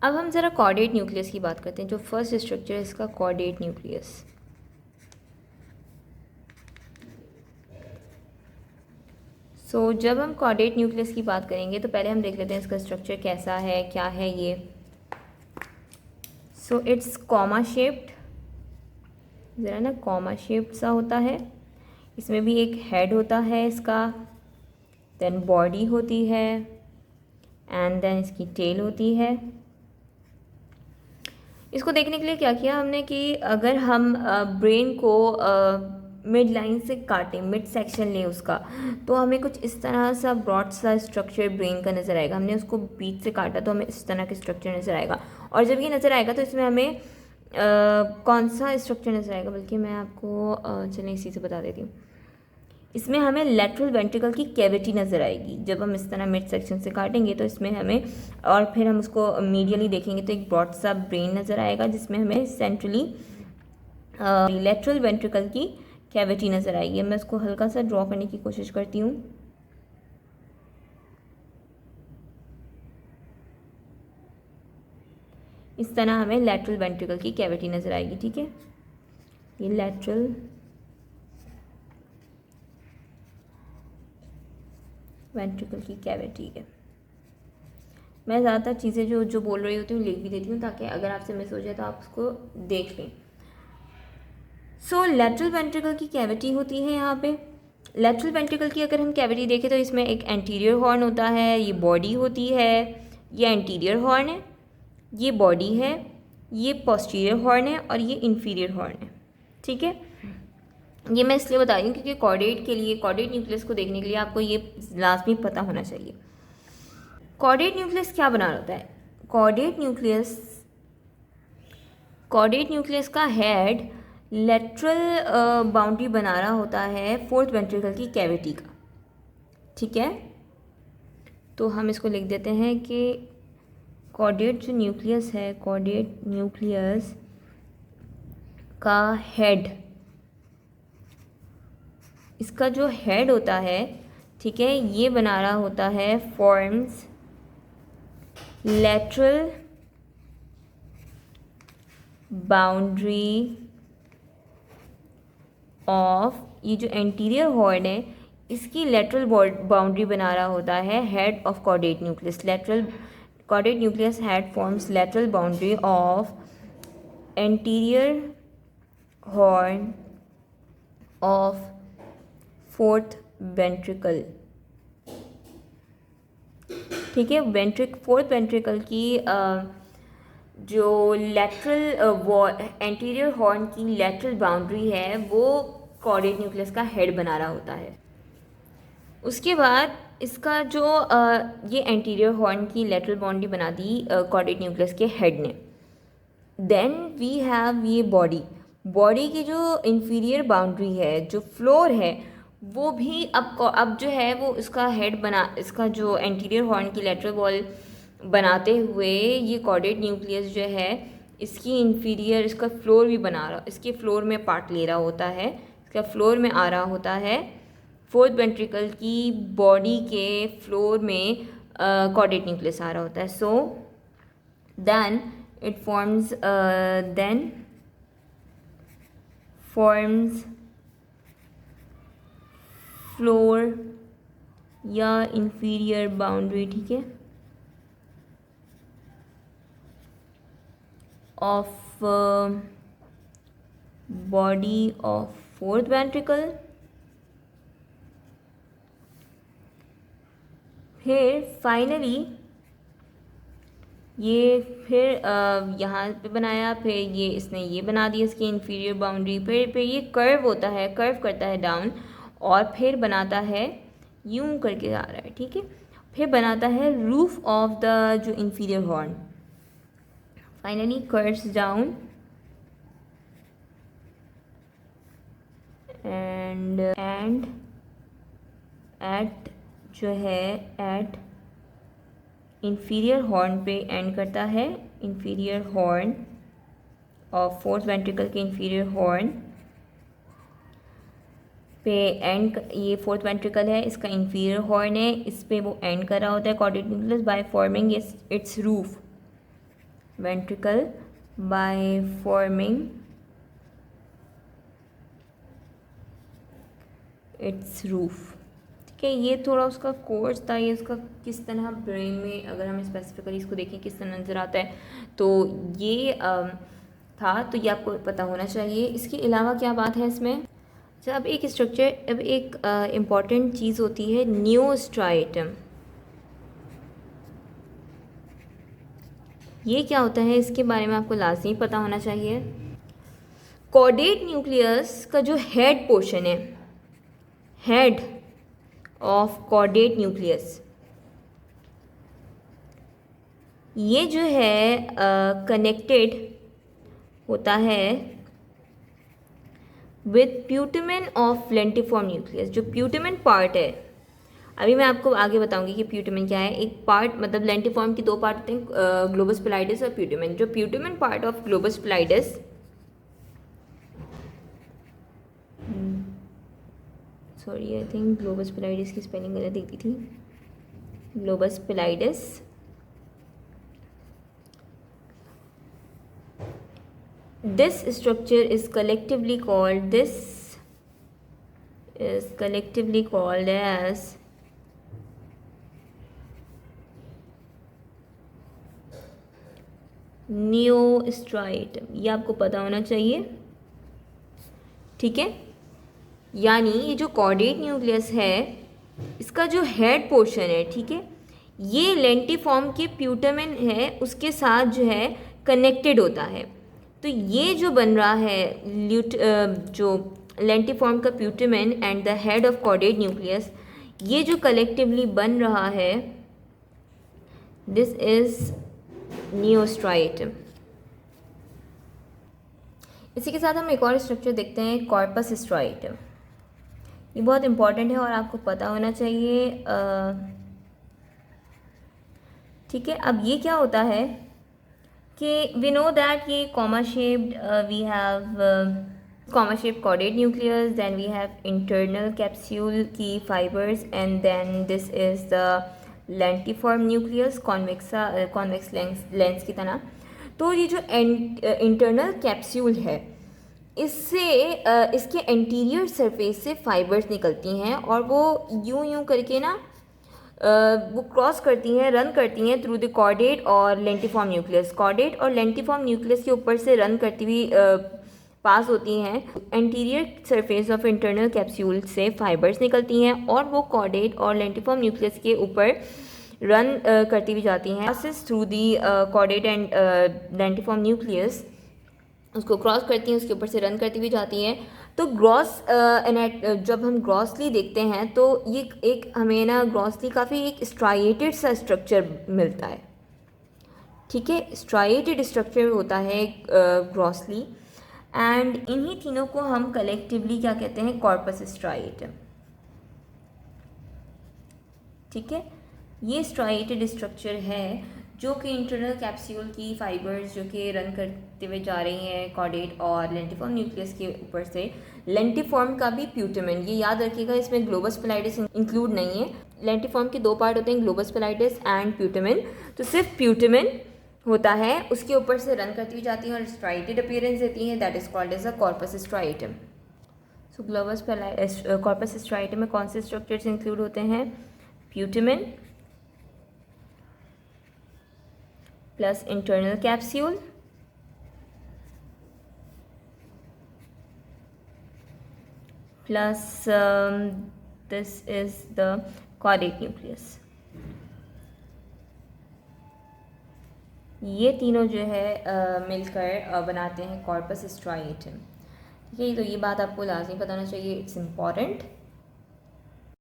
अब हम ज़रा कॉर्डेट न्यूक्लियस की बात करते हैं। जो फर्स्ट स्ट्रक्चर है इसका कॉर्डेट न्यूक्लियस। जब हम कॉर्डेट न्यूक्लियस की बात करेंगे तो पहले हम देख लेते हैं इसका स्ट्रक्चर कैसा है, क्या है ये। इट्स कॉमा शेप्ड, ज़रा ना कॉमा शेप्ड सा होता है। इसमें भी एक हेड होता है इसका, देन बॉडी होती है, एंड देन इसकी टेल होती है। इसको देखने के लिए क्या किया हमने कि अगर हम ब्रेन को मिड लाइन से काटें, मिड सेक्शन लें उसका, तो हमें कुछ इस तरह सा ब्रॉड सा स्ट्रक्चर ब्रेन का नज़र आएगा। हमने उसको बीच से काटा तो हमें इस तरह का स्ट्रक्चर नज़र आएगा। और जब ये नज़र आएगा तो इसमें हमें कौन सा स्ट्रक्चर नज़र आएगा, बल्कि मैं आपको चलिए इसी से बता देती हूँ। इसमें हमें लेटरल वेंट्रिकल की कैविटी नज़र आएगी। जब हम इस तरह मिड सेक्शन से काटेंगे तो इसमें हमें, और फिर हम उसको मीडियली देखेंगे तो एक ब्रॉड सा ब्रेन नज़र आएगा जिसमें हमें सेंट्रली लेटरल वेंट्रिकल की कैविटी नज़र आएगी। मैं इसको हल्का सा ड्रॉ करने की कोशिश करती हूँ। इस तरह हमें लेटरल वेंट्रिकल की कैविटी नज़र आएगी, ठीक है। ये लेटरल वेंट्रिकल की कैविटी है। मैं ज़्यादातर चीज़ें जो जो बोल रही होती हूँ लिख भी देती हूँ ताकि अगर आपसे मिस हो जाए तो आप उसको देख लें। लेटरल वेंट्रिकल की कैविटी होती है यहाँ पे। लेटरल वेंट्रिकल की अगर हम कैविटी देखें तो इसमें एक एंटीरियर हॉर्न होता है, ये बॉडी होती है, ये एंटीरियर हॉर्न है, ये बॉडी है, ये पोस्टीरियर हॉर्न है और ये इंफीरियर हॉर्न है, ठीक है। ये मैं इसलिए बता रही हूँ क्योंकि कॉर्डेट के लिए, कॉर्डेट न्यूक्लियस को देखने के लिए आपको ये लाजमी पता होना चाहिए। कॉर्डेट न्यूक्लियस क्या बना होता है? कॉर्डेट न्यूक्लियस का हेड लेटरल बाउंड्री बना रहा होता है फोर्थ वेंट्रिकल की कैविटी का, ठीक है। तो हम इसको लिख देते हैं कि कॉर्डेट जो न्यूक्लियस है, कॉर्डेट न्यूक्लियस का हेड, इसका जो हेड होता है, ठीक है, ये बना रहा होता है फॉर्म्स लेटरल बाउंड्री ऑफ, ये जो एंटीरियर हॉर्न है इसकी लेटरल बाउंड्री बना रहा होता है head of caudate nucleus. Lateral chordate nucleus head forms lateral boundary of anterior horn of fourth ventricle, ठीक है। फोर्थ वेंट्रिकल की जो लेटरल एंटीरियर हॉर्न की लेटरल बाउंड्री है वो कॉर्डेट न्यूक्लियस का हेड बना रहा होता है। उसके बाद इसका जो ये एंटीरियर हॉर्न की लेटरल बाउंड्री बना दी कॉर्डेट न्यूक्लियस के हेड ने। देन वी हैव ये बॉडी की जो इंफीरियर बाउंड्री है, जो फ्लोर है, वो भी अब जो है वो इसका हेड बना, इसका जो एंटीरियर हॉर्न की लेटरल वॉल बनाते हुए ये कॉर्डेट न्यूक्लियस जो है इसकी इंफीरियर, इसका फ्लोर भी बना रहा, इसके फ्लोर में पार्ट ले रहा होता है, इसका फ्लोर में आ रहा होता है। फोर्थ वेंट्रिकल की बॉडी के फ्लोर में कॉर्डेट न्यूक्लियस आ रहा होता है। So then it forms floor या इंफीरियर बाउंड्री, ठीक है, of body of fourth ventricle. फिर फाइनली ये फिर यहाँ पे बनाया, फिर ये इसने ये बना दिया इसकी इंफीरियर बाउंड्री। फिर ये कर्व होता है, कर्व करता है डाउन और फिर बनाता है, यूं करके आ रहा है, ठीक है। फिर बनाता है रूफ ऑफ द जो inferior horn, finally curves down and at जो है एट इंफीरियर हॉर्न पे एंड करता है। इंफीरियर हॉर्न और फोर्थ वेंट्रिकल के इंफीरियर हॉर्न पे एंड, ये फोर्थ वेंट्रिकल है, इसका इंफीरियर हॉर्न है, इस पे वो एंड कर रहा होता है chordate nucleus by forming it's roof. ventricle by forming its roof। ठीक है, ये थोड़ा उसका कोर्स था, ये उसका किस तरह ब्रेन में अगर हम स्पेसिफिकली इसको देखें किस तरह नज़र आता है, तो ये था, तो ये आपको पता होना चाहिए। इसके अलावा क्या बात है इसमें, अब एक स्ट्रक्चर, अब एक इम्पॉर्टेंट चीज़ होती है नियोस्ट्राइटम। ये क्या होता है, इसके बारे में आपको लाजमी पता होना चाहिए। कॉर्डेट न्यूक्लियस का जो हेड पोर्शन है, हेड ऑफ कॉर्डेट न्यूक्लियस, ये जो है कनेक्टेड होता है विथ प्यूटमेन ऑफ लेंटिफॉर्म न्यूक्लियस। जो प्यूटमेन पार्ट है, अभी मैं आपको आगे बताऊंगी कि प्यूटमेन क्या है। एक पार्ट मतलब लेंटिफॉर्म की दो पार्ट होते हैं, ग्लोबस पैलाइडस और प्यूटमेन। जो putamen part of globus pallidus, sorry I think globus pallidus की स्पेलिंग गलत दी थी, globus pallidus, this structure is collectively called as neostriatum. ये आपको पता होना चाहिए, ठीक है। यानी ये जो कॉर्डेट न्यूक्लियस है, इसका जो हेड पोर्शन है, ठीक है, ये लेंटिफॉर्म के प्यूटमेन है उसके साथ जो है कनेक्टेड होता है। तो ये जो बन रहा है जो लेंटिफॉर्म का putamen and the head of caudate nucleus, ये जो कलेक्टिवली बन रहा है, दिस इज नियोस्ट्राइटम। इसी के साथ हम एक और स्ट्रक्चर देखते हैं, कॉर्पस स्ट्राइटम। ये बहुत इंपॉर्टेंट है और आपको पता होना चाहिए, ठीक है। अब ये क्या होता है कि वी नो दैट ये comma shaped, we have comma shaped caudate nucleus, then we have internal capsule की fibres, and then this is the lentiform nucleus, convex lens की तरह। तो ये जो इंटरनल कैप्सूल है, इससे इसके एंटीरियर सरफेस से फाइबर्स निकलती हैं और वो यूं करके ना वो क्रॉस करती हैं, रन करती हैं थ्रू द कॉर्डेट और लेंटिफॉर्म न्यूक्लियस। कॉर्डेट और लेंटिफॉर्म न्यूक्लियस के ऊपर से रन करती हुई पास होती हैं। Anterior surface of internal capsule से फाइबर्स निकलती हैं और वो कॉर्डेट और लेंटिफॉर्म न्यूक्लियस के ऊपर रन करती हुई जाती हैं। Passes through the caudate and lentiform nucleus, उसको क्रॉस करती हैं, उसके ऊपर से रन करती हुई जाती हैं। तो ग्रॉस जब हम ग्रॉसली देखते हैं तो ये एक हमें ना ग्रॉसली काफ़ी एक स्ट्राइएटेड सा स्ट्रक्चर मिलता है, ठीक है। स्ट्राइएटेड स्ट्रक्चर होता है ग्रॉसली, एंड इन्हीं तीनों को हम कलेक्टिवली क्या कहते हैं, कॉर्पस स्ट्राइएटम, ठीक है। ये स्ट्राइएटेड स्ट्रक्चर है जो कि इंटरनल कैप्सूल की फाइबर्स जो कि रन करते हुए जा रही हैं कॉर्डेट और लेंटिफॉर्म न्यूक्लियस के ऊपर से। लेंटिफॉर्म का भी प्यूटमेन, ये याद रखिएगा, इसमें ग्लोबस पैलाइडस इंक्लूड नहीं है। लेंटिफॉर्म के दो पार्ट होते हैं, ग्लोबस पैलाइडस एंड प्यूटमेन। तो सिर्फ प्यूटमेन होता है, उसके ऊपर से रन करती हुई जाती है और स्ट्राइटेड अपीयरेंस देती है, that is called as a corpus striatum. So globus corpus striatum में कौन से स्ट्रक्चर्स इंक्लूड होते हैं, प्यूटमेन plus internal capsule plus this is the caudate nucleus। ये तीनों जो है मिलकर बनाते हैं कॉर्पस स्ट्राइएटम, ठीक है। तो ये बात आपको लाजमी पता होना चाहिए, इट्स इम्पॉर्टेंट।